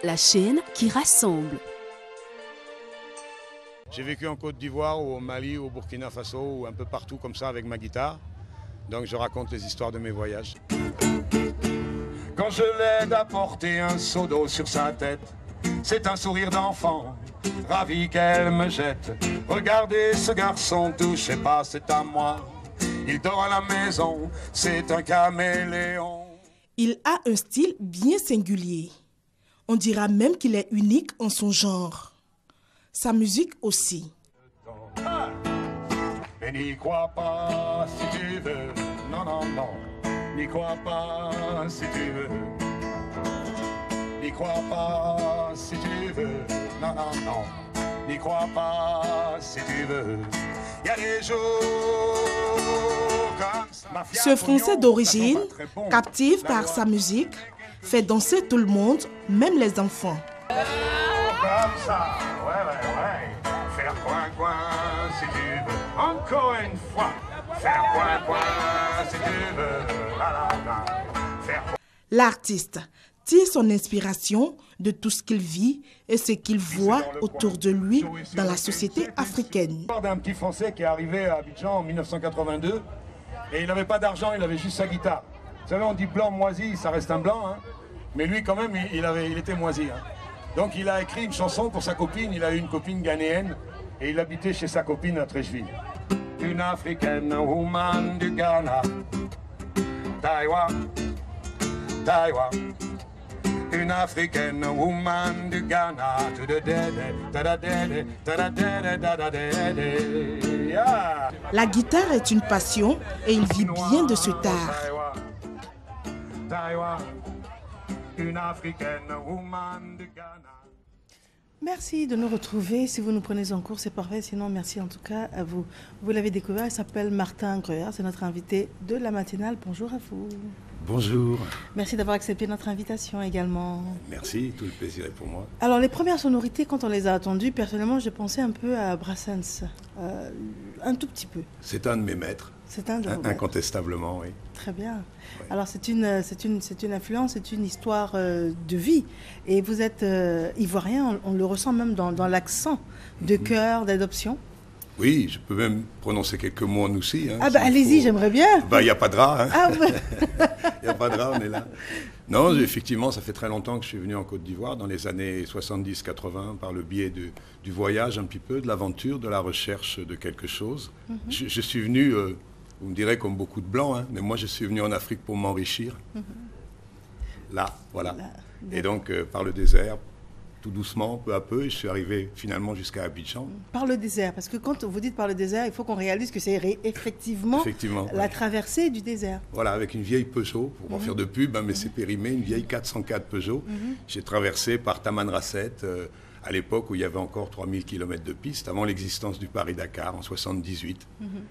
la chaîne qui rassemble. J'ai vécu en Côte d'Ivoire, ou au Mali, au Burkina Faso, ou un peu partout comme ça avec ma guitare. Donc je raconte les histoires de mes voyages. Quand je l'aide à porter un seau d'eau sur sa tête, c'est un sourire d'enfant, ravi qu'elle me jette. Regardez ce garçon, touchez pas, c'est à moi. Il dort à la maison, c'est un caméléon. Il a un style bien singulier. On dira même qu'il est unique en son genre. Sa musique aussi. Mais n'y crois pas si tu veux, non, non, non. N'y crois pas si tu veux. N'y crois pas si tu veux, non, non, non. N'y crois pas si tu veux. Il y a des jours comme ça. Ce Français d'origine, captif par sa musique, fait danser tout le monde, même les enfants. Comme ça, ouais. Faire coin, si tu veux. Encore une fois. Faire coin, si tu veux. La. Faire coin. L'artiste tire son inspiration de tout ce qu'il vit et ce qu'il voit autour de lui dans la société africaine. Je parle d'un petit Français qui est arrivé à Abidjan en 1982 et il n'avait pas d'argent, il avait juste sa guitare. Vous savez, on dit blanc moisi, ça reste un blanc, hein, mais lui quand même, il était moisi. Hein. Donc il a écrit une chanson pour sa copine, il a eu une copine ghanéenne et il habitait chez sa copine à Treichville. Une africaine woman du Ghana, Taïwan. Une africaine woman du Ghana, to the dead, yeah. La guitare est une passion et il vit bien de ce art. Une africaine woman du Ghana. Merci de nous retrouver. Si vous nous prenez en cours, c'est parfait. Sinon, merci en tout cas à vous. Vous l'avez découvert, il s'appelle Martin Greuer. C'est notre invité de la matinale. Bonjour à vous. Bonjour. Merci d'avoir accepté notre invitation également. Merci, tout le plaisir est pour moi. Alors, les premières sonorités, quand on les a entendues, personnellement, j'ai pensé un peu à Brassens. Un tout petit peu. C'est un de mes maîtres. C'est un de vos maîtres. Incontestablement, oui. Très bien. Oui. Alors, c'est une influence, c'est une histoire de vie. Et vous êtes ivoirien, on le ressent même dans l'accent de cœur, d'adoption. Oui, je peux même prononcer quelques mots en aussi. Hein, allez-y, j'aimerais bien. Il n'y a pas de rat. Hein. Ah, ouais. Il n'y a pas de rat, on est là. Non, effectivement, ça fait très longtemps que je suis venu en Côte d'Ivoire, dans les années 70-80, par le biais du voyage un petit peu, de l'aventure, de la recherche de quelque chose. Je suis venu, vous me direz comme beaucoup de Blancs, hein, mais moi je suis venu en Afrique pour m'enrichir. Là, voilà. Là, et donc, par le désert, tout doucement, peu à peu, et je suis arrivé finalement jusqu'à Abidjan. Par le désert, parce que quand vous dites par le désert, il faut qu'on réalise que c'est effectivement la traversée du désert. Voilà, avec une vieille Peugeot, pour en faire de pub, hein, mais c'est périmé, une vieille 404 Peugeot. J'ai traversé par Tamanrasset, à l'époque où il y avait encore 3000 km de piste, avant l'existence du Paris-Dakar en 78.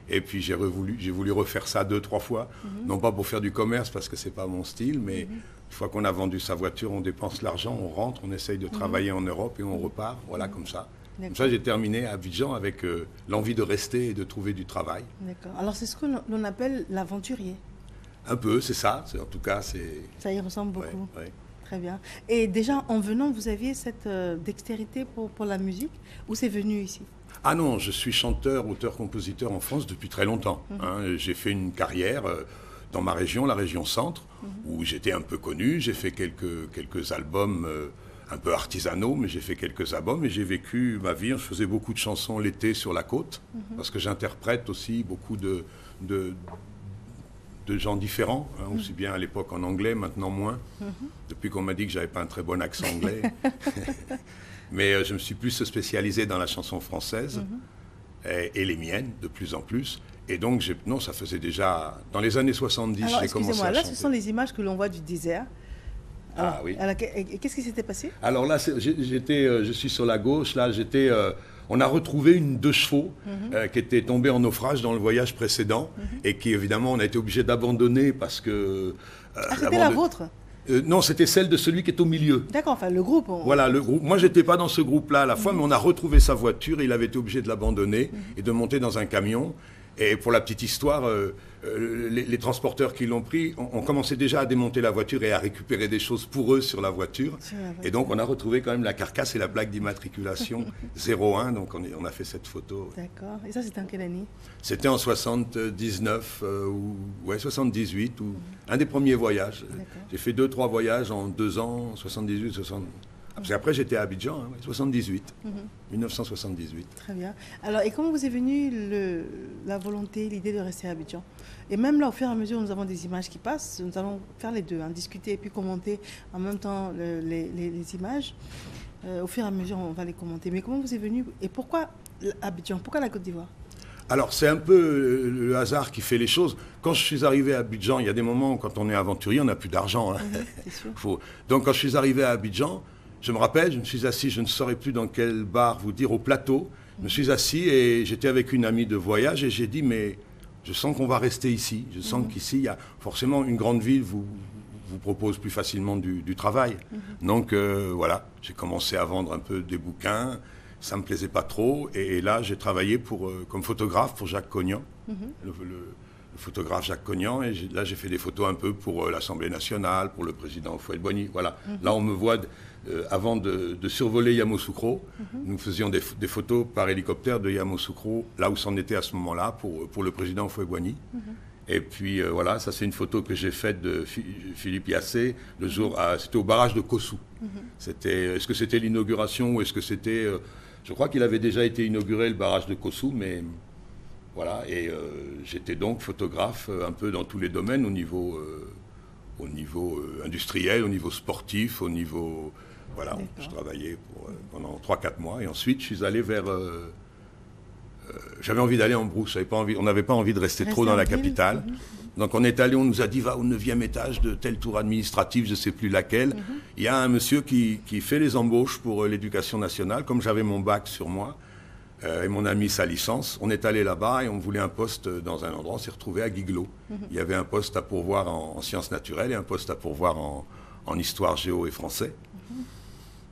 Et puis j'ai voulu refaire ça 2-3 fois, non pas pour faire du commerce, parce que c'est pas mon style, mais une fois qu'on a vendu sa voiture, on dépense l'argent, on rentre, on essaye de travailler en Europe et on repart, voilà, comme ça. Comme ça, j'ai terminé à Abidjan avec l'envie de rester et de trouver du travail. D'accord. Alors, c'est ce que l'on appelle l'aventurier. Un peu, c'est ça. En tout cas, c'est... Ça y ressemble beaucoup. Ouais. Très bien. Et déjà, en venant, vous aviez cette dextérité pour la musique, ou c'est venu ici? Ah non, je suis chanteur, auteur, compositeur en France depuis très longtemps. Hein. J'ai fait une carrière dans ma région, la région Centre, où j'étais un peu connu. J'ai fait quelques albums un peu artisanaux, mais j'ai fait quelques albums et j'ai vécu ma vie. Je faisais beaucoup de chansons l'été sur la côte, parce que j'interprète aussi beaucoup de gens différents, hein, aussi bien à l'époque en anglais, maintenant moins, depuis qu'on m'a dit que j'avais pas un très bon accent anglais. Mais je me suis plus spécialisé dans la chanson française et les miennes, de plus en plus. Et donc, ça faisait déjà... Dans les années 70, alors, j'ai commencé à chanter. Là, ce sont les images que l'on voit du désert. Ah oui. Alors, qu'est-ce qui s'était passé? Alors là, je suis sur la gauche, là, on a retrouvé une 2 chevaux qui était tombée en naufrage dans le voyage précédent et qui, évidemment, on a été obligé d'abandonner parce que... c'était la vôtre? Non, c'était celle de celui qui est au milieu. D'accord, enfin le groupe. Voilà, le groupe. Moi, j'étais pas dans ce groupe-là à la fois, mais on a retrouvé sa voiture et il avait été obligé de l'abandonner et de monter dans un camion. Et pour la petite histoire, les transporteurs qui l'ont pris ont commencé déjà à démonter la voiture et à récupérer des choses pour eux sur la voiture. Et donc on a retrouvé quand même la carcasse et la plaque d'immatriculation 01. Donc on a fait cette photo. D'accord. Et ça, c'était en quelle année? C'était en 79 ou 78, ou un des premiers voyages. J'ai fait 2-3 voyages en 2 ans, 78, 60. Parce qu'après j'étais à Abidjan, 78, 1978. Très bien. Alors, et comment vous est venue la volonté, l'idée de rester à Abidjan? Et même là, au fur et à mesure, nous avons des images qui passent. Nous allons faire les deux, discuter et puis commenter en même temps les images. Au fur et à mesure, on va les commenter. Mais comment vous est venu et pourquoi Abidjan? Pourquoi la Côte d'Ivoire? Alors, c'est un peu le hasard qui fait les choses. Quand je suis arrivé à Abidjan, il y a des moments où, quand on est aventurier, on n'a plus d'argent. C'est sûr. Donc, quand je suis arrivé à Abidjan, je me rappelle, je me suis assis, je ne saurais plus dans quel bar vous dire, au plateau. Je me suis assis et j'étais avec une amie de voyage et j'ai dit, mais je sens qu'on va rester ici. Je sens qu'ici, il y a forcément une grande ville vous propose plus facilement du travail. Donc, voilà, j'ai commencé à vendre un peu des bouquins. Ça ne me plaisait pas trop. Et là, j'ai travaillé comme photographe pour Jacques Cognan, le photographe Jacques Cognan. Et là, j'ai fait des photos un peu pour l'Assemblée nationale, pour le président Houphouët-Boigny. Voilà. Là, on me voit, avant de survoler Yamoussoukro, nous faisions des photos par hélicoptère de Yamoussoukro, là où c'en était à ce moment-là, pour le président Houphouët-Boigny. Et puis, voilà, ça, c'est une photo que j'ai faite de Philippe Yassé, le jour, c'était au barrage de Kossou. Est-ce que c'était l'inauguration ou est-ce que c'était... je crois qu'il avait déjà été inauguré, le barrage de Kossou, mais... Voilà, et j'étais donc photographe un peu dans tous les domaines, au niveau industriel, au niveau sportif, au niveau... Voilà, je travaillais pendant 3-4 mois, et ensuite je suis allé vers... j'avais envie d'aller en brousse, on n'avait pas envie de rester trop dans la capitale. Donc on est allé, on nous a dit, va au 9e étage de telle tour administrative, je ne sais plus laquelle. Il y a un monsieur qui fait les embauches pour l'éducation nationale, comme j'avais mon bac sur moi. Et mon ami sa licence, on est allé là-bas et on voulait un poste dans un endroit, on s'est retrouvé à Guiglo. Il y avait un poste à pourvoir en sciences naturelles et un poste à pourvoir en histoire, géo et français.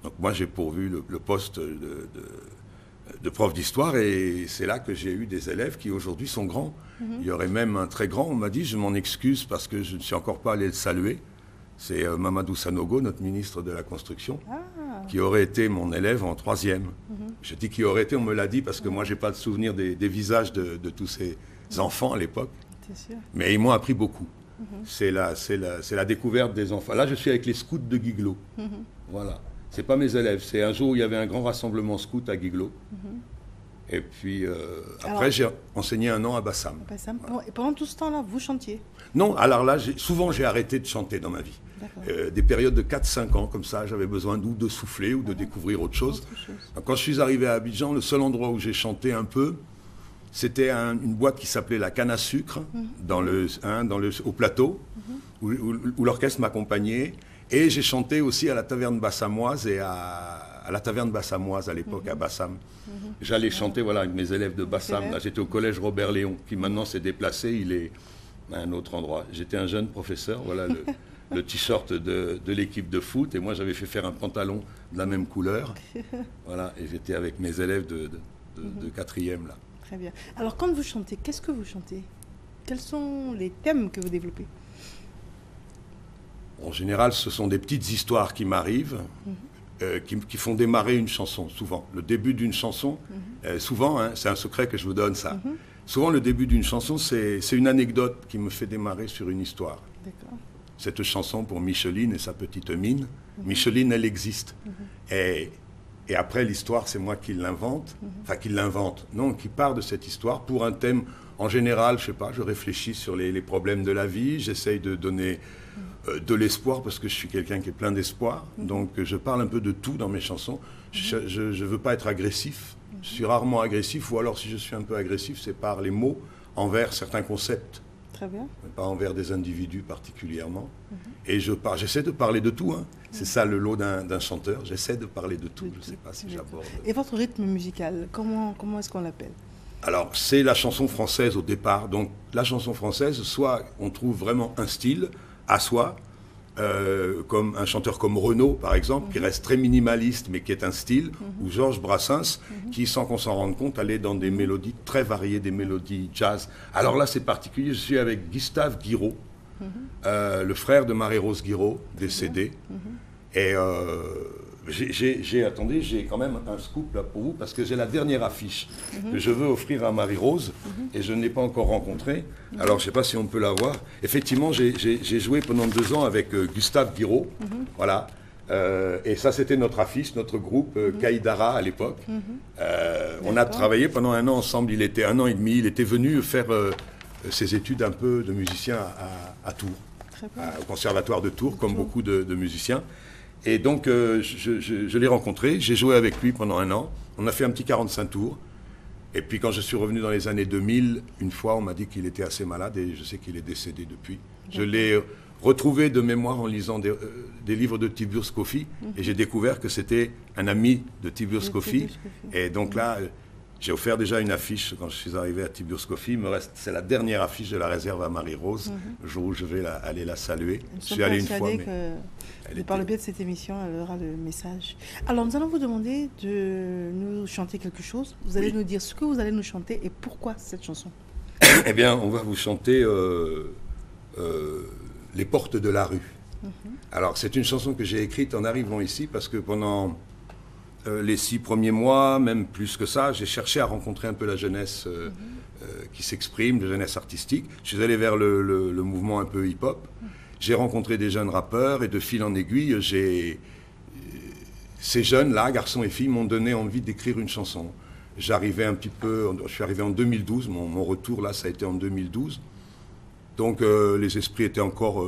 Donc moi j'ai pourvu le poste de prof d'histoire et c'est là que j'ai eu des élèves qui aujourd'hui sont grands. Il y aurait même un très grand, on m'a dit, je m'en excuse parce que je ne suis encore pas allé le saluer. C'est Mamadou Sanogo, notre ministre de la Construction, qui aurait été mon élève en 3e. Je dis qui aurait été, on me l'a dit, parce que moi, je n'ai pas de souvenir des visages de tous ces enfants à l'époque. Mais ils m'ont appris beaucoup. C'est la découverte des enfants. Là, je suis avec les scouts de Guiglo. Voilà. Ce n'est pas mes élèves. C'est un jour où il y avait un grand rassemblement scout à Guiglo. Et puis, après, j'ai enseigné 1 an à Bassam. Et pendant tout ce temps-là, vous chantiez? Non, alors là, souvent, j'ai arrêté de chanter dans ma vie. Des périodes de 4-5 ans, comme ça, j'avais besoin de souffler ou de découvrir autre chose. Donc, quand je suis arrivé à Abidjan, le seul endroit où j'ai chanté un peu, c'était une boîte qui s'appelait la Canne à Sucre, au plateau, où l'orchestre m'accompagnait. Et j'ai chanté aussi à la Taverne Bassamoise et à la Taverne Bassamoise à l'époque, à Bassam. J'allais chanter avec mes élèves de Bassam. Là, j'étais au collège Robert Léon, qui maintenant s'est déplacé, il est à un autre endroit. J'étais un jeune professeur, voilà le t-shirt de l'équipe de foot, et moi j'avais fait faire un pantalon de la même couleur. Voilà, et j'étais avec mes élèves de 4e là. Très bien. Alors quand vous chantez, qu'est-ce que vous chantez? Quels sont les thèmes que vous développez? En général, ce sont des petites histoires qui m'arrivent, qui font démarrer une chanson, souvent. Le début d'une chanson, souvent, c'est un secret que je vous donne, ça. Souvent, le début d'une chanson, c'est une anecdote qui me fait démarrer sur une histoire. Cette chanson pour Micheline et sa petite mine, Micheline, elle existe. Et après, l'histoire, c'est moi qui l'invente, non, qui part de cette histoire pour un thème, en général, je sais pas, je réfléchis sur les problèmes de la vie, j'essaye de donner de l'espoir, parce que je suis quelqu'un qui est plein d'espoir, donc je parle un peu de tout dans mes chansons. Je ne veux pas être agressif, je suis rarement agressif, ou alors si je suis un peu agressif, c'est par les mots envers certains concepts. Très bien. Pas envers des individus particulièrement. Et j'essaie de parler de tout. C'est ça le lot d'un chanteur, j'essaie de parler de tout, je ne sais pas si j'aborde. Et votre rythme musical, comment est-ce qu'on l'appelle? Alors, c'est la chanson française au départ. Donc, la chanson française, soit on trouve vraiment un style à soi, comme un chanteur comme Renaud, par exemple, qui reste très minimaliste, mais qui est un style, ou Georges Brassens, qui, sans qu'on s'en rende compte, allait dans des mélodies très variées, des mélodies jazz. Alors là, c'est particulier, je suis avec Gustave Guiraud, le frère de Marie-Rose Guiraud, décédée. Et j'ai quand même un scoop là pour vous, parce que j'ai la dernière affiche que je veux offrir à Marie-Rose, et je ne l'ai pas encore rencontrée. Alors, je ne sais pas si on peut la voir. Effectivement, j'ai joué pendant 2 ans avec Gustave Guiraud, voilà. Et ça, c'était notre affiche, notre groupe, Kaïdara à l'époque. On a travaillé pendant 1 an ensemble, il était 1 an et demi, il était venu faire ses études un peu de musicien à Tours, au conservatoire de Tours, comme beaucoup de musiciens. Et donc, je l'ai rencontré, j'ai joué avec lui pendant 1 an, on a fait un petit 45 tours. Et puis quand je suis revenu dans les années 2000, une fois, on m'a dit qu'il était assez malade, et je sais qu'il est décédé depuis. Je l'ai retrouvé de mémoire en lisant des livres de Tiburce Kofi, et j'ai découvert que c'était un ami de Tiburce Kofi. Et donc là, j'ai offert déjà une affiche quand je suis arrivé à Tiburce Kofi. C'est la dernière affiche de la réserve à Marie-Rose, le jour où je vais aller la saluer. Je suis allé une fois, mais par le biais de cette émission, elle aura le message. Alors, nous allons vous demander de nous chanter quelque chose. Vous allez nous dire ce que vous allez nous chanter et pourquoi cette chanson. Eh bien, on va vous chanter Les portes de la rue. Alors, c'est une chanson que j'ai écrite en arrivant ici, parce que pendant les 6 premiers mois, même plus que ça, j'ai cherché à rencontrer un peu la jeunesse qui s'exprime, la jeunesse artistique. Je suis allé vers le mouvement un peu hip-hop. J'ai rencontré des jeunes rappeurs, et de fil en aiguille, ces jeunes-là, garçons et filles, m'ont donné envie d'écrire une chanson. Je suis arrivé en 2012, mon retour là, ça a été en 2012. Donc les esprits étaient encore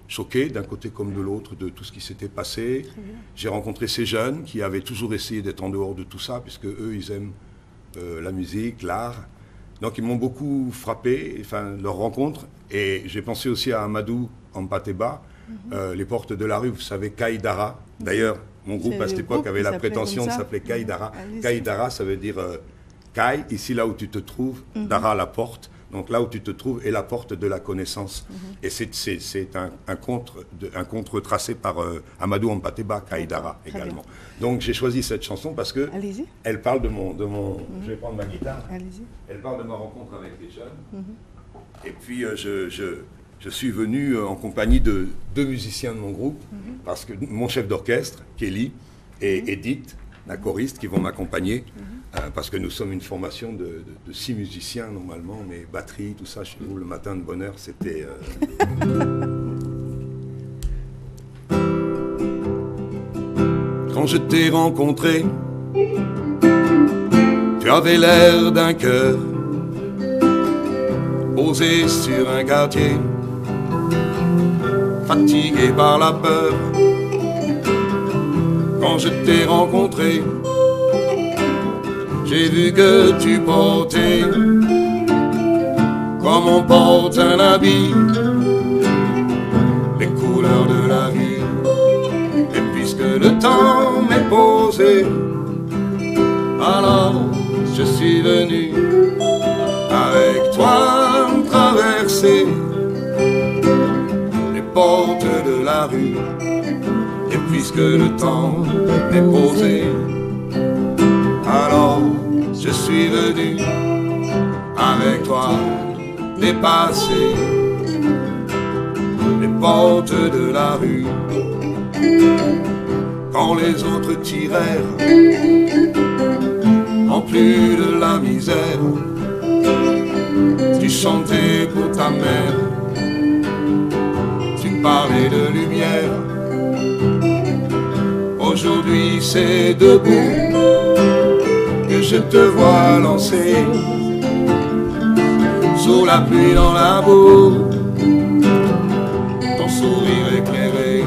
choqués, d'un côté comme de l'autre, de tout ce qui s'était passé. J'ai rencontré ces jeunes qui avaient toujours essayé d'être en dehors de tout ça, puisque eux, ils aiment la musique, l'art. Donc ils m'ont beaucoup frappé, enfin, leur rencontre. Et j'ai pensé aussi à Amadou Hampâté-Bâ, Les portes de la rue, vous savez, Kaïdara. D'ailleurs, mon groupe à cette époque avait la prétention de s'appeler Kaïdara. Kaïdara, ça veut dire Kaï, ici là où tu te trouves, Dara, la porte. Donc là où tu te trouves est la porte de la connaissance. Et c'est un conte tracé par Amadou Hampâté-Bâ, Kaïdara également. Donc j'ai choisi cette chanson parce que elle parle de mon je vais prendre ma guitare. Elle parle de ma rencontre avec les jeunes. Et puis je suis venu en compagnie de 2 musiciens de mon groupe, parce que mon chef d'orchestre, Kelly, et Edith, la choriste, qui vont m'accompagner, parce que nous sommes une formation de 6 musiciens normalement, mais batterie, tout ça, chez nous, le matin de bonne heure, c'était... Quand je t'ai rencontré, tu avais l'air d'un cœur posé sur un quartier, fatigué par la peur. Quand je t'ai rencontré, j'ai vu que tu portais, comme on porte un habit, les couleurs de la vie. Et puisque le temps m'est posé, alors je suis venu avec toi traverser les portes de la rue. Et puisque le temps m'est posé, alors je suis venu avec toi dépasser les portes de la rue. Quand les autres tirèrent en plus de la misère, tu chantais pour ta mère, tu me parlais de lumière. Aujourd'hui c'est debout que je te vois lancer, sous la pluie dans la boue, ton sourire éclairé.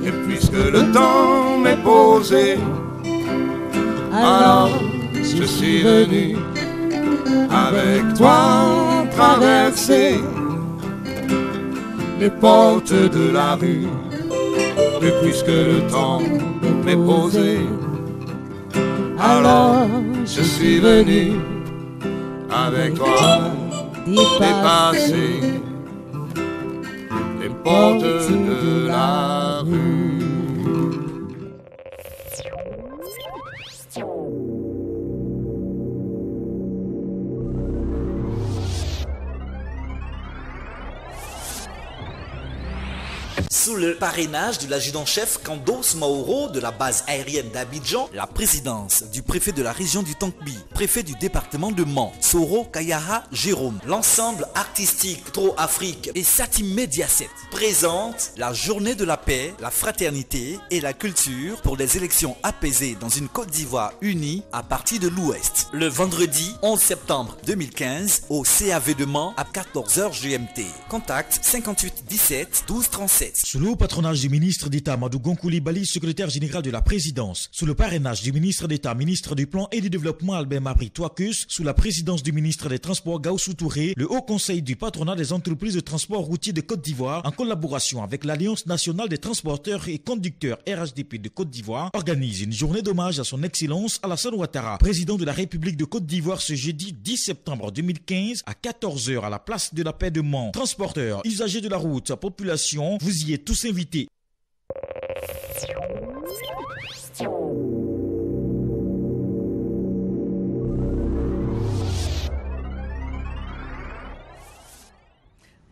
Et puisque le temps m'est posé, alors je suis venu avec toi traverser les portes de la rue. Et puisque le temps m'est posé, alors je suis venu avec toi dépasser les portes de Sous le parrainage de l'adjudant-chef Kandos Mauro de la base aérienne d'Abidjan, la présidence du préfet de la région du Tankbi, préfet du département de Mans, Soro Kayaha Jérôme, l'ensemble artistique Tro Afrique et Sati Mediaset présente la journée de la paix, la fraternité et la culture pour des élections apaisées dans une Côte d'Ivoire unie à partir de l'Ouest. Le vendredi 11 septembre 2015 au CAV de Mans à 14h GMT. Contact 58 17 12 37. Sous le haut patronage du ministre d'État Amadou Gon Coulibaly, secrétaire général de la présidence, sous le parrainage du ministre d'État, ministre du Plan et du Développement Albert Mabri Touakus, sous la présidence du ministre des Transports Gaussou Touré, le Haut Conseil du patronat des entreprises de transport routier de Côte d'Ivoire, en collaboration avec l'Alliance nationale des transporteurs et conducteurs RHDP de Côte d'Ivoire, organise une journée d'hommage à son Excellence Alassane Ouattara, président de la République de Côte d'Ivoire, ce jeudi 10 septembre 2015 à 14h à la place de la Paix de Mans. Transporteurs, usagers de la route, population, vous y êtes tous invités.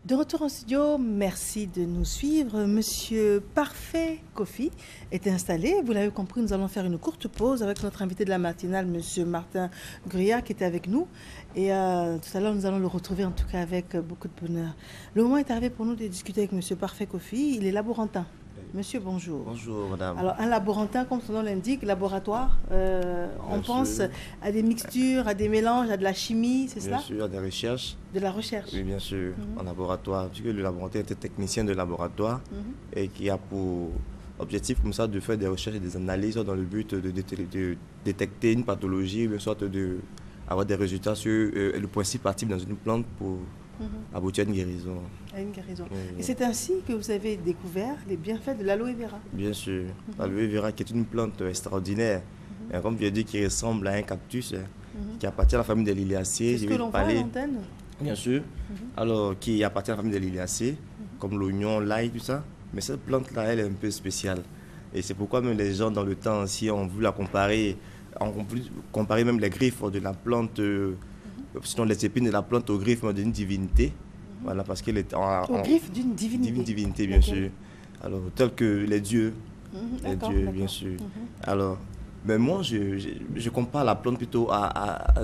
De retour en studio, merci de nous suivre. Monsieur Parfait Kofi est installé. Vous l'avez compris, nous allons faire une courte pause avec notre invité de la matinale, Monsieur Martin Gruya, qui était avec nous. Et tout à l'heure, nous allons le retrouver en tout cas avec beaucoup de bonheur. Le moment est arrivé pour nous de discuter avec Monsieur Parfait Kofi. Il est laborantin. Monsieur, bonjour. Bonjour, madame. Alors, un laborantin, comme son nom l'indique, laboratoire, on pense à des mixtures, à des mélanges, à de la chimie, c'est cela? Bien sûr, à des recherches. De la recherche? Oui, bien sûr, en laboratoire. Puisque le laborantin était technicien de laboratoire et qui a pour objectif comme ça de faire des recherches et des analyses dans le but de détecter une pathologie, ou soit d'avoir des résultats sur le principe actif dans une plante pour aboutir à une guérison. À une guérison. Et c'est ainsi que vous avez découvert les bienfaits de l'aloe vera. Bien sûr. L'aloe vera qui est une plante extraordinaire. Et comme je l'ai dit, qui ressemble à un cactus, qui appartient à la famille des liliacées. C'est ce que l'on voit à l'antenne? Bien sûr. Alors, qui appartient à la famille des liliacées, comme l'oignon, l'ail, tout ça. Mais cette plante-là, elle est un peu spéciale. Et c'est pourquoi même les gens dans le temps aussi ont voulu la comparer, même les griffes de la plante, sinon les épines de la plante aux griffes d'une divinité. Voilà, parce qu'elle est aux griffes d'une divinité. D'une divinité, bien sûr. Alors, tel que les dieux. Les dieux, bien sûr. Alors, mais moi, je compare la plante plutôt à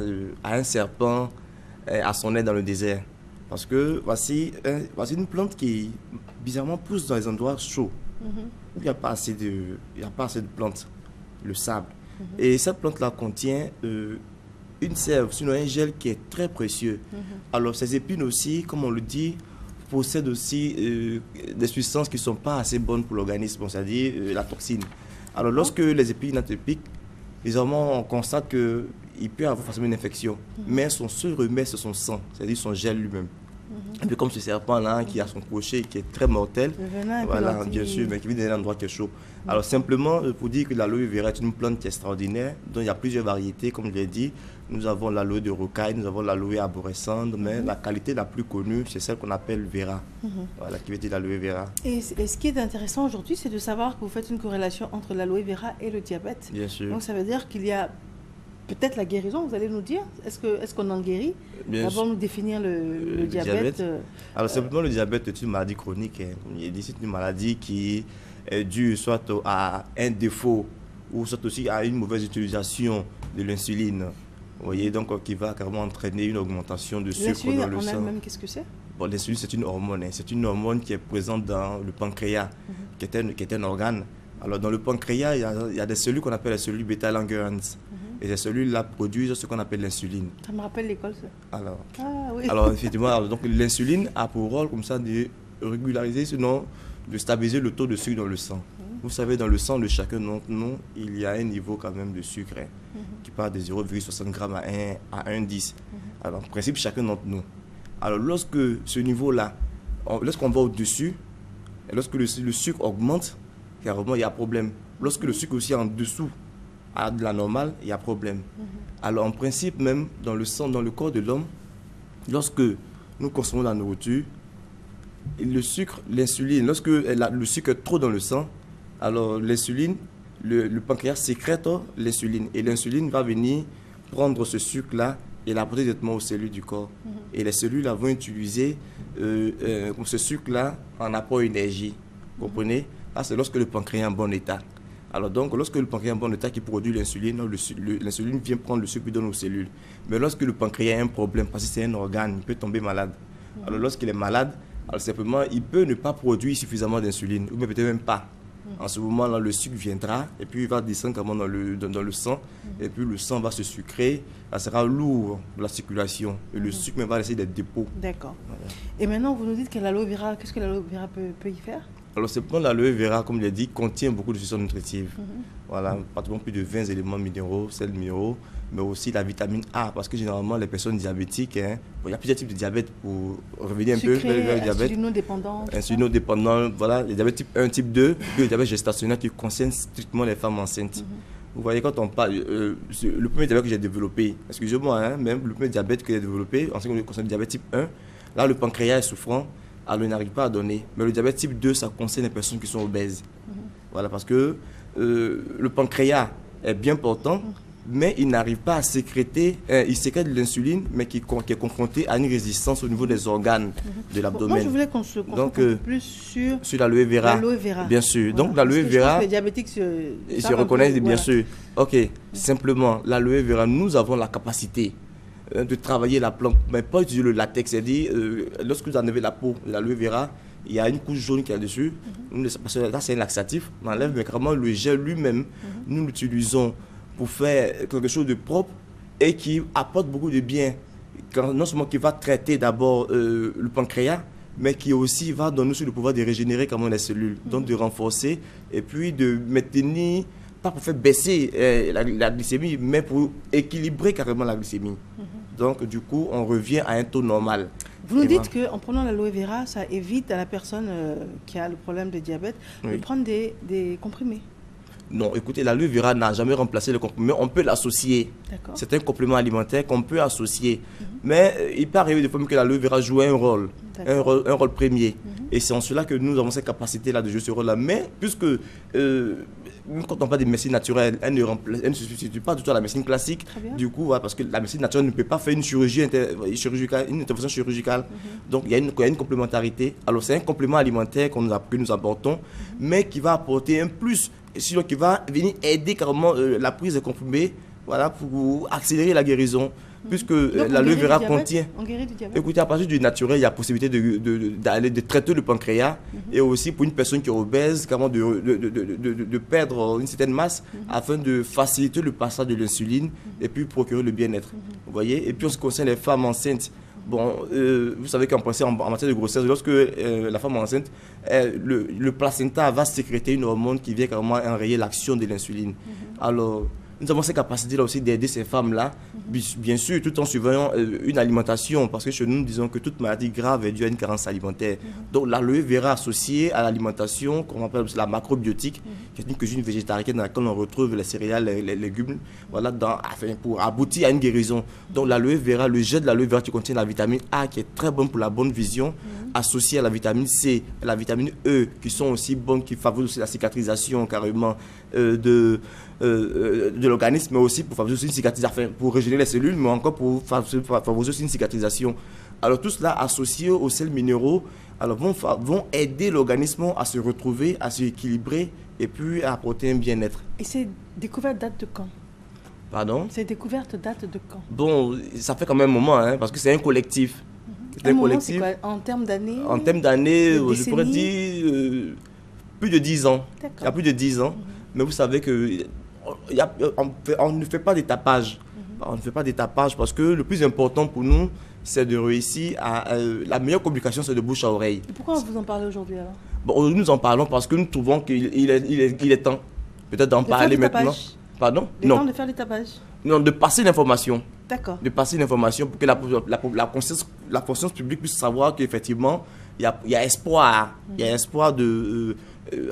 un serpent à son nez dans le désert. Parce que voici une plante qui, bizarrement, pousse dans les endroits chauds. Où il n'y a pas assez de plantes, le sable. Et cette plante-là contient une sève, sinon un gel qui est très précieux. Alors ces épines aussi, comme on le dit, possèdent aussi des substances qui ne sont pas assez bonnes pour l'organisme, c'est-à-dire la toxine. Alors lorsque les épines te piquent, bizarrement on constate qu'il peut avoir forcément une infection, mais son seul remède c'est son sang, c'est-à-dire son gel lui-même. Un peu comme ce serpent-là qui a son crochet qui est très mortel, voilà, bien sûr, mais qui vit dans un endroit qui est chaud. Alors simplement, pour dire que l'aloe vera est une plante qui est extraordinaire, dont il y a plusieurs variétés, comme je l'ai dit. Nous avons l'aloe de rocaille, nous avons l'aloe arborescente, mais la qualité la plus connue, c'est celle qu'on appelle vera, voilà, qui veut dire l'aloe vera. Et ce qui est intéressant aujourd'hui, c'est de savoir que vous faites une corrélation entre l'aloe vera et le diabète. Bien sûr. Donc ça veut dire qu'il y a peut-être la guérison, vous allez nous dire. Est-ce qu'on en guérit? D'abord nous définir le diabète. Alors simplement, le diabète est une maladie chronique. C'est une maladie qui est due soit à un défaut ou soit aussi à une mauvaise utilisation de l'insuline. Vous voyez, donc qui va carrément entraîner une augmentation de sucre dans le sang. L'insuline en elle-même, qu'est-ce que c'est? Bon, l'insuline, c'est une hormone. C'est une hormone qui est présente dans le pancréas, qui est un organe. Alors dans le pancréas, il y a des cellules qu'on appelle les cellules bêta-Langerhans. Et ces cellules-là produisent ce qu'on appelle l'insuline. Ça me rappelle l'école, ça. Alors effectivement, donc l'insuline a pour rôle comme ça de régulariser, sinon de stabiliser le taux de sucre dans le sang. Vous savez, dans le sang de chacun d'entre nous, il y a un niveau quand même de sucre qui part de 0,60 g à 1,10. Alors en principe, chacun d'entre nous. Alors lorsque ce niveau-là, lorsqu'on va au-dessus, et lorsque le sucre augmente, carrément il y a problème. Lorsque le sucre aussi est en dessous de la normale, il y a problème. Alors en principe même, dans le sang, dans le corps de l'homme, lorsque nous consommons la nourriture, le sucre, l'insuline, lorsque le sucre est trop dans le sang, alors l'insuline, le pancréas sécrète l'insuline. Et l'insuline va venir prendre ce sucre-là et l'apporter directement aux cellules du corps. Et les cellules vont utiliser ce sucre-là en apport énergie. Vous comprenez? Là, c'est lorsque le pancréas est en bon état. Alors donc, lorsque le pancréas est en bon état qui produit l'insuline, l'insuline vient prendre le sucre et donne aux cellules. Mais lorsque le pancréas a un problème, parce que c'est un organe, il peut tomber malade. Alors lorsqu'il est malade, alors simplement, il peut ne pas produire suffisamment d'insuline, ou peut-être même pas. En ce moment-là, le sucre viendra, et puis il va descendre dans le sang, et puis le sang va se sucrer, ça sera lourd pour la circulation, et le sucre même va laisser des dépôts. D'accord. Voilà. Et maintenant, vous nous dites que l'aloe vera, qu'est-ce que l'aloe vera peut y faire? Alors, simplement, l'aloe vera, comme je l'ai dit, contient beaucoup de substances nutritives. Voilà, pratiquement plus de 20 éléments minéraux, sels minéraux, mais aussi la vitamine A, parce que généralement, les personnes diabétiques, il y a plusieurs types de diabète, pour revenir un peu vers le diabète. Insulinodépendant, voilà, les diabètes type 1, type 2, puis le diabète gestationnel qui concerne strictement les femmes enceintes. Vous voyez, quand on parle, le premier diabète que j'ai développé, excusez-moi, même le premier diabète que j'ai développé, en ce qui concerne le diabète type 1, là, le pancréas est souffrant. Alors, il n'arrive pas à donner. Mais le diabète type 2, ça concerne les personnes qui sont obèses. Voilà, parce que le pancréas est bien portant, mais il n'arrive pas à sécréter, il sécrète de l'insuline, mais qui est confronté à une résistance au niveau des organes de l'abdomen. Moi, je voulais qu'on se concentre plus sur l'aloe vera. Bien sûr. Voilà. Donc, l'aloe vera, les diabétiques se reconnaissent, bien sûr. Ok, simplement, l'aloe vera, nous avons la capacité de travailler la plante, mais pas utiliser le latex. C'est-à-dire, lorsque vous enlevez la peau de l'aloe vera, il y a une couche jaune qui est dessus. Parce que là, c'est un laxatif. On enlève, mais carrément, le gel lui-même, nous l'utilisons pour faire quelque chose de propre et qui apporte beaucoup de bien. Non seulement qui va traiter d'abord le pancréas, mais qui aussi va donner aussi le pouvoir de régénérer comment les cellules, donc de renforcer et puis de maintenir, pas pour faire baisser la glycémie, mais pour équilibrer carrément la glycémie. Donc, du coup, on revient à un taux normal. Vous nous dites qu'en prenant l'aloe vera, ça évite à la personne qui a le problème de diabète de prendre des comprimés. Non, écoutez, l'aloe vera n'a jamais remplacé le comprimé. On peut l'associer. C'est un complément alimentaire qu'on peut associer. Mais il peut arriver des fois que l'aloe vera joue un rôle premier. Et c'est en cela que nous avons cette capacité-là de jouer ce rôle-là. Mais puisque quand on parle de médecine naturelle, elle ne substitue pas du tout à la médecine classique. Du coup, voilà, parce que la médecine naturelle ne peut pas faire une intervention chirurgicale. Donc, il y a une complémentarité. Alors, c'est un complément alimentaire que nous apportons, mais qui va apporter un plus, sinon qui va venir aider carrément la prise de comprimés, voilà, pour accélérer la guérison. Puisque l'aloe vera contient. Écoutez, à partir du naturel, il y a possibilité de traiter le pancréas et aussi pour une personne qui est obèse, de perdre une certaine masse afin de faciliter le passage de l'insuline et puis procurer le bien-être. Vous voyez? Et puis, en ce qui concerne les femmes enceintes, bon, vous savez qu'en matière de grossesse, lorsque la femme est enceinte, le placenta va sécréter une hormone qui vient carrément enrayer l'action de l'insuline. Alors, nous avons cette capacité-là aussi d'aider ces femmes-là, bien sûr, tout en surveillant une alimentation, parce que chez nous, nous disons que toute maladie grave est due à une carence alimentaire. Donc, l'aloe vera associée à l'alimentation, qu'on appelle la macrobiotique, qui est une cuisine végétarienne dans laquelle on retrouve les céréales, les légumes, voilà, pour aboutir à une guérison. Donc, l'aloe vera, le gel de l'aloe vera qui contient la vitamine A, qui est très bonne pour la bonne vision, associée à la vitamine C, à la vitamine E, qui sont aussi bonnes, qui favorisent aussi la cicatrisation carrément de l'organisme, mais aussi pour favoriser une cicatrisation, pour régénérer les cellules, mais encore pour favoriser aussi une cicatrisation. Alors tout cela associé aux sels minéraux, alors vont aider l'organisme à se retrouver, à s'équilibrer et puis à apporter un bien-être. Et ces découvertes datent de quand? Pardon? Ces découvertes datent de quand? Bon, ça fait quand même un moment, hein, parce que c'est un collectif. Un collectif. C'est quoi? En termes d'années? En termes d'années, je pourrais dire plus de 10 ans. Il y a plus de 10 ans. Mais vous savez que on ne fait pas d'étapage. On ne fait pas d'étapage parce que le plus important pour nous, c'est de réussir à... la meilleure communication, c'est de bouche à oreille. Et pourquoi vous en parlez aujourd'hui alors? Bon, nous en parlons parce que nous trouvons qu'il est temps peut-être d'en parler maintenant. Pardon? Non. Temps de faire l'étapage? Non, de passer l'information. D'accord. De passer l'information pour que la conscience publique puisse savoir qu'effectivement, il y a espoir. Il y a espoir de...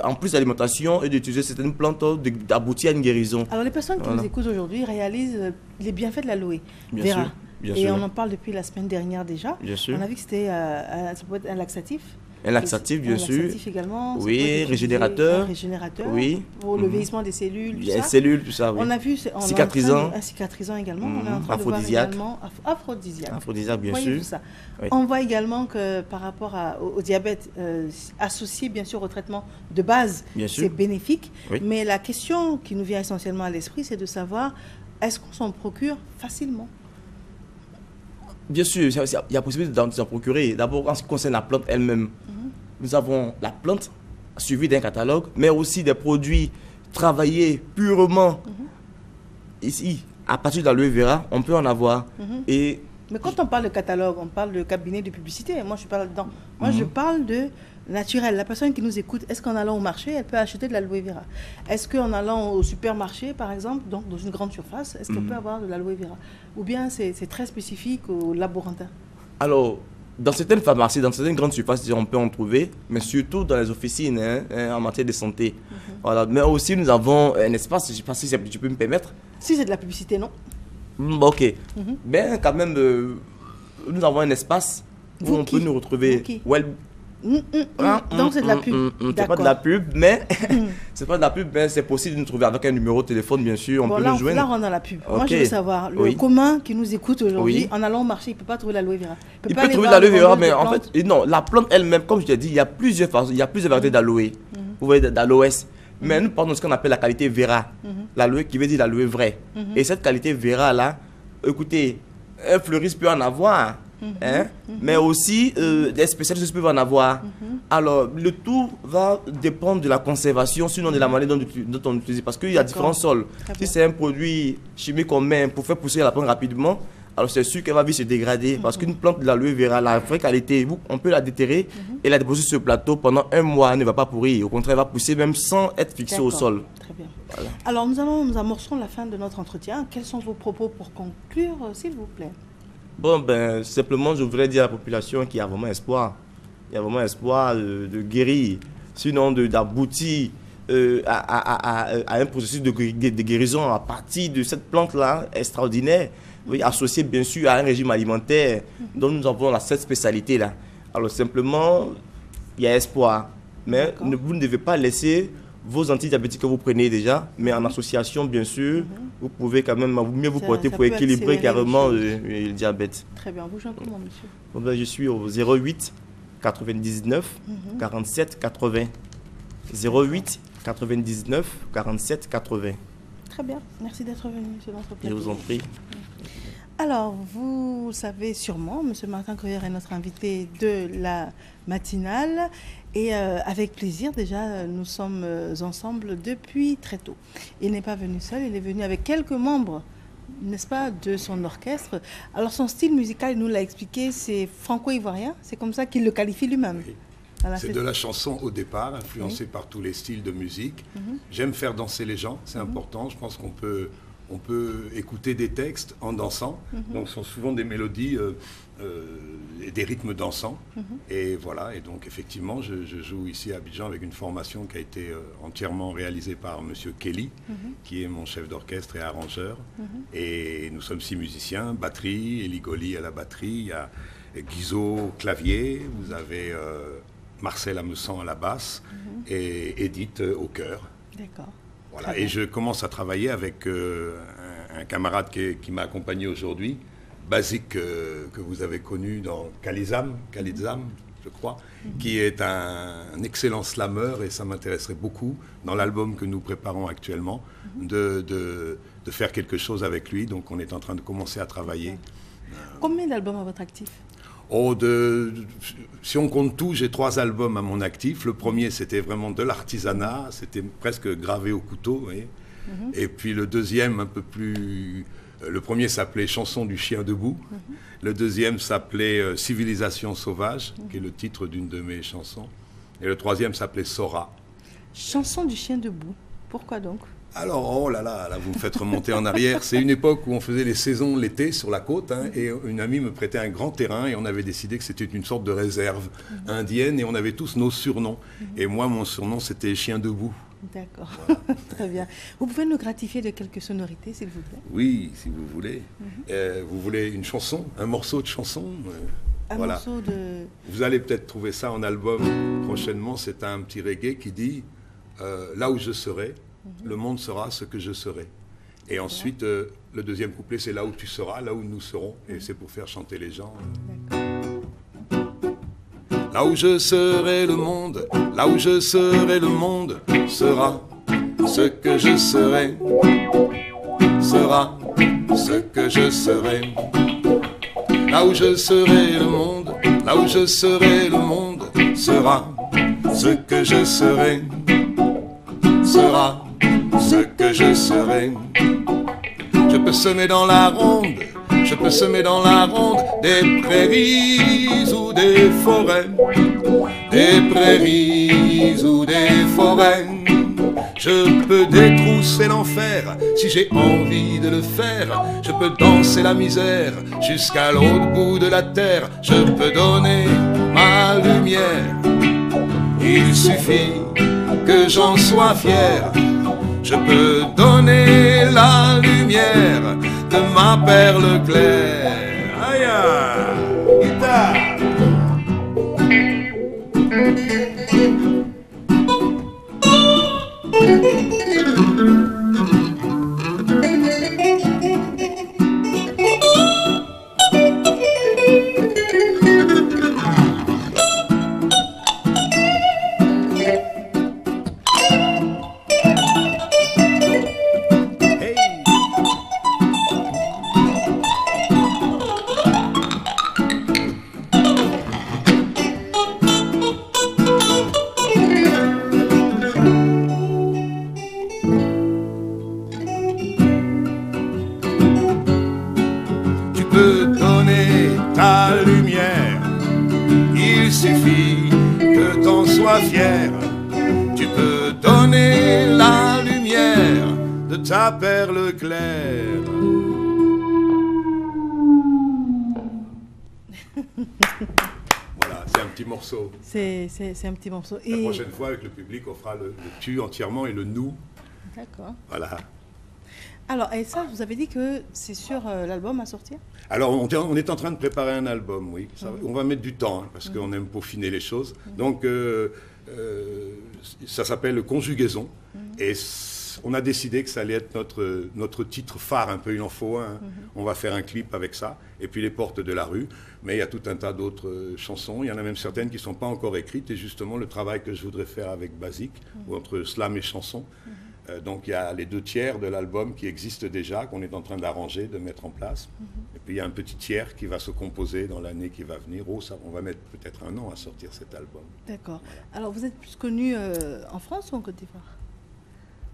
en plus d'alimentation et d'utiliser certaines plantes, d'aboutir à une guérison. Alors les personnes qui nous écoutent aujourd'hui réalisent les bienfaits de l'aloe vera. Et on en parle depuis la semaine dernière déjà. Bien sûr. On a vu que ça peut être un laxatif. Un laxatif, bien sûr. Laxatif également. Oui, régénérateur. Régénérateur. Oui. Pour le vieillissement des cellules, tout ça. Cellules, tout ça, oui. On a vu... Cicatrisant. Cicatrisant également. On est en train aphrodisiaque. de voir également... Aphrodisiaque. Aphrodisiaque, bien sûr. Ça. Oui. On voit également que par rapport au diabète, associé bien sûr au traitement de base, c'est bénéfique. Oui. Mais la question qui nous vient essentiellement à l'esprit, c'est de savoir, est-ce qu'on s'en procure facilement? Bien sûr, il y a possibilité de s'en procurer. D'abord, en ce qui concerne la plante elle-même, nous avons la plante suivie d'un catalogue, mais aussi des produits travaillés purement ici. À partir de l'aloe vera, on peut en avoir. Et mais quand on parle de catalogue, on parle de cabinet de publicité. Moi, je ne suis pas là-dedans. Moi, je parle de naturel. La personne qui nous écoute, est-ce qu'en allant au marché, elle peut acheter de l'aloe vera? Est-ce qu'en allant au supermarché, par exemple, donc dans une grande surface, est-ce qu'elle peut avoir de l'aloe vera? Ou bien c'est très spécifique au laborantin? Alors, dans certaines pharmacies, dans certaines grandes surfaces, on peut en trouver, mais surtout dans les officines en matière de santé. Voilà. Mais aussi, nous avons un espace, je ne sais pas si tu peux me permettre. Si c'est de la publicité, non? Ok. Mais quand même, nous avons un espace où on peut nous retrouver. Donc c'est de la pub. C'est pas de la pub, mais c'est pas de la pub, mais c'est possible de nous trouver avec un numéro de téléphone, bien sûr. On peut nous joindre. Là, on a la pub. Moi, je veux savoir, le commun qui nous écoute aujourd'hui, en allant au marché, il ne peut pas trouver l'aloe vera. Il peut trouver l'aloe vera, mais en fait, non, la plante elle-même, comme je t'ai dit, il y a plusieurs variétés d'aloe. Vous voyez, d'aloès. Mais nous parlons de ce qu'on appelle la qualité vera. L'aloe qui veut dire l'aloe vrai. Et cette qualité vera là, écoutez, un fleuriste peut en avoir. Mais aussi des spécialistes peuvent en avoir. Alors, le tout va dépendre de la conservation, sinon de la manière dont on utilise. Parce qu'il y a différents sols. Si c'est un produit chimique qu'on met pour faire pousser la plante rapidement, alors c'est sûr qu'elle va vite se dégrader. Parce qu'une plante de l'aloe vera, la vraie qualité, on peut la déterrer et la déposer sur le plateau pendant un mois, elle ne va pas pourrir. Au contraire, elle va pousser même sans être fixée au sol. Très bien. Voilà. Alors, nous amorçons la fin de notre entretien. Quels sont vos propos pour conclure, s'il vous plaît? Bon, ben, simplement, je voudrais dire à la population qu'il y a vraiment espoir. Il y a vraiment espoir de guérir, sinon d'aboutir à un processus de guérison à partir de cette plante-là extraordinaire, oui, associée bien sûr à un régime alimentaire dont nous avons cette spécialité-là. Alors simplement, il y a espoir. Mais vous ne devez pas laisser vos antidiabétiques que vous prenez déjà, mais en association, bien sûr, vous pouvez quand même mieux vous porter pour équilibrer carrément le diabète. Très bien. Vous jouez comment, monsieur? Bon, ben, je suis au 08 99 47 80. 08 99 47 80. Très bien. Merci d'être venu sur notre plateau. Je vous en prie. Alors, vous savez sûrement, M. Martin Coyer est notre invité de la matinale. Et avec plaisir, déjà, nous sommes ensemble depuis très tôt. Il n'est pas venu seul, il est venu avec quelques membres, n'est-ce pas, de son orchestre. Alors, son style musical, il nous l'a expliqué, c'est franco-ivoirien. C'est comme ça qu'il le qualifie lui-même. Oui. C'est de la chanson au départ, influencée par tous les styles de musique. J'aime faire danser les gens, c'est important. Je pense qu'on peut écouter des textes en dansant. Donc, ce sont souvent des mélodies et des rythmes dansants. Et voilà, et donc effectivement, je joue ici à Abidjan avec une formation qui a été entièrement réalisée par M. Kelly, qui est mon chef d'orchestre et arrangeur. Et nous sommes 6 musiciens, batterie, Elie Goli à la batterie, il y a Guizot au clavier, vous avez Marcel Amessan à la basse et Edith au chœur. D'accord. Voilà. Et je commence à travailler avec un camarade qui m'a accompagné aujourd'hui, Basique, que vous avez connu dans Kalizam, je crois, qui est un excellent slammer, et ça m'intéresserait beaucoup, dans l'album que nous préparons actuellement, de faire quelque chose avec lui. Donc on est en train de commencer à travailler. Combien d'albums à votre actif? Si on compte tout, j'ai 3 albums à mon actif. Le premier, c'était vraiment de l'artisanat, c'était presque gravé au couteau. Et puis le deuxième, un peu plus... Le premier s'appelait Chanson du chien debout. Le deuxième s'appelait Civilisation sauvage, qui est le titre d'une de mes chansons. Et le troisième s'appelait Sora. Chanson du chien debout. Pourquoi donc? Alors, oh là là, vous me faites remonter en arrière. C'est une époque où on faisait les saisons l'été sur la côte, et une amie me prêtait un grand terrain, et on avait décidé que c'était une sorte de réserve indienne, et on avait tous nos surnoms. Et moi, mon surnom, c'était Chien debout. D'accord, voilà. Très bien. Vous pouvez nous gratifier de quelques sonorités, s'il vous plaît? Oui, si vous voulez. Vous voulez une chanson, un morceau de chanson? Un morceau de... Vous allez peut-être trouver ça en album prochainement. C'est un petit reggae qui dit là où je serai, le monde sera ce que je serai. Et ensuite, le deuxième couplet, c'est là où tu seras, là où nous serons. Et c'est pour faire chanter les gens. Là où je serai, le monde, là où je serai, le monde sera ce que je serai. Sera ce que je serai. Là où je serai, le monde, là où je serai, le monde sera ce que je serai. Sera ce que je serai. Je peux semer dans la ronde, je peux semer dans la ronde des prairies ou des forêts, des prairies ou des forêts. Je peux détrousser l'enfer si j'ai envie de le faire. Je peux danser la misère jusqu'à l'autre bout de la terre. Je peux donner ma lumière. Il suffit que j'en sois fier. Je peux donner la lumière de ma perle claire. Aïe, guitare. Ta perle claire. Voilà, c'est un petit morceau. C'est un petit morceau. La prochaine fois, avec le public, on fera le tu entièrement et le nous. D'accord. Voilà. Alors, et ça, vous avez dit que c'est sur l'album à sortir? Alors, on est en train de préparer un album, oui. On va mettre du temps, hein, parce qu'on aime peaufiner les choses. Donc, ça s'appelle Conjugaison. Et on a décidé que ça allait être notre titre phare, un peu, il en faut un. On va faire un clip avec ça. Et puis Les Portes de la rue. Mais il y a tout un tas d'autres chansons. Il y en a même certaines qui ne sont pas encore écrites. Et justement, le travail que je voudrais faire avec Basique, ou entre slam et chanson. Donc il y a les 2/3 de l'album qui existent déjà, qu'on est en train d'arranger, de mettre en place. Et puis il y a un petit tiers qui va se composer dans l'année qui va venir. On va mettre peut-être 1 an à sortir cet album. D'accord. Voilà. Alors vous êtes plus connu en France ou en Côte d'Ivoire?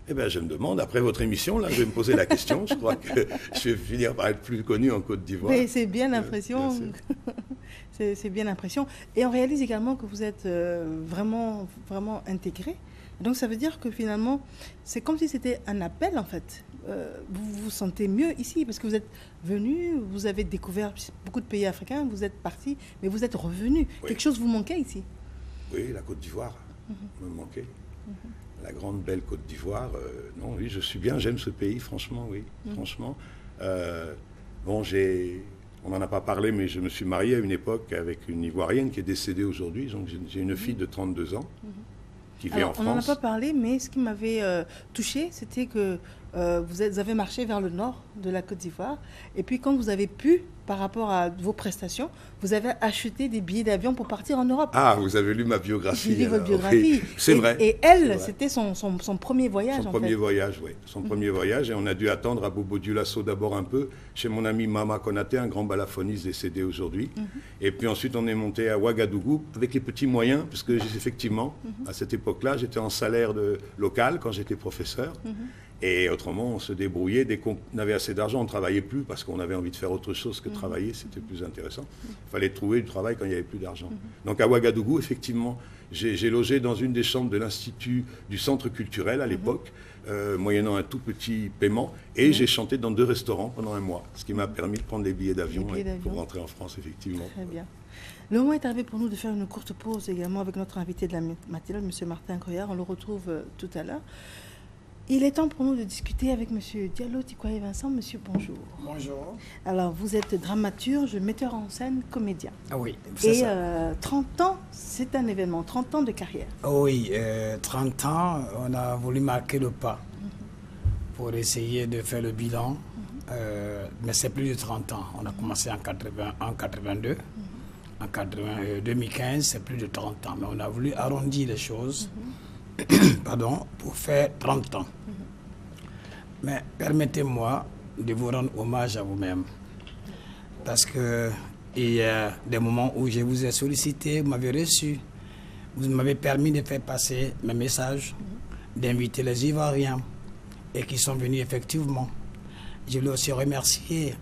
Eh bien, je me demande, après votre émission, là, je vais me poser la question. Je crois que je vais finir par être plus connu en Côte d'Ivoire. Mais c'est bien l'impression. C'est bien l'impression. Et on réalise également que vous êtes vraiment, vraiment intégré. Donc ça veut dire que finalement, c'est comme si c'était un appel en fait. Vous vous sentez mieux ici parce que vous êtes venu, vous avez découvert beaucoup de pays africains, vous êtes parti, mais vous êtes revenu. Oui. Quelque chose vous manquait ici? Oui, la Côte d'Ivoire me manquait. La grande belle Côte d'Ivoire. Non, oui, je suis bien, j'aime ce pays, franchement, oui. Franchement. Bon, on n'en a pas parlé, mais je me suis marié à une époque avec une Ivoirienne qui est décédée aujourd'hui. Donc j'ai une fille de 32 ans. Qui vit en France. On n'en a pas parlé, mais ce qui m'avait touché, c'était que vous avez marché vers le nord de la Côte d'Ivoire. Et puis quand vous avez pu, par rapport à vos prestations, vous avez acheté des billets d'avion pour partir en Europe. Ah, vous avez lu ma biographie. J'ai lu votre biographie. Oui, c'est vrai. Et elle, c'était son premier voyage. Son premier voyage, oui. Son premier voyage. Et on a dû attendre à Bobo Dioulasso d'abord un peu, chez mon ami Mama Konaté, un grand balafoniste décédé aujourd'hui. Et puis ensuite, on est monté à Ouagadougou avec les petits moyens, parce que effectivement, à cette époque-là, j'étais en salaire local quand j'étais professeur. Et autrement, on se débrouillait. Dès qu'on avait assez d'argent, on ne travaillait plus parce qu'on avait envie de faire autre chose que travailler. C'était plus intéressant. Il fallait trouver du travail quand il n'y avait plus d'argent. Donc à Ouagadougou, effectivement, j'ai logé dans une des chambres de l'Institut du Centre culturel à l'époque, moyennant un tout petit paiement. Et j'ai chanté dans 2 restaurants pendant 1 mois, ce qui m'a permis de prendre les billets d'avion pour rentrer en France, effectivement. Très bien. Le moment est arrivé pour nous de faire une courte pause également avec notre invité de la matinale, M. Martin Coyard. On le retrouve tout à l'heure. Il est temps pour nous de discuter avec M. Diallo Tikwaye Vincent. Monsieur, bonjour. Bonjour. Alors, vous êtes dramaturge, metteur en scène, comédien. Ah oui, c'est ça. Et 30 ans, c'est un événement, 30 ans de carrière. Oui, 30 ans, on a voulu marquer le pas pour essayer de faire le bilan. Mais c'est plus de 30 ans. On a commencé en 82. En 2015, c'est plus de 30 ans. Mais on a voulu arrondir les choses pardon, pour faire 30 ans. Mais permettez-moi de vous rendre hommage à vous-même. Parce qu'il y a des moments où je vous ai sollicité, vous m'avez reçu, vous m'avez permis de faire passer mes messages, d'inviter les Ivoiriens et qui sont venus effectivement. Je voulais aussi remercier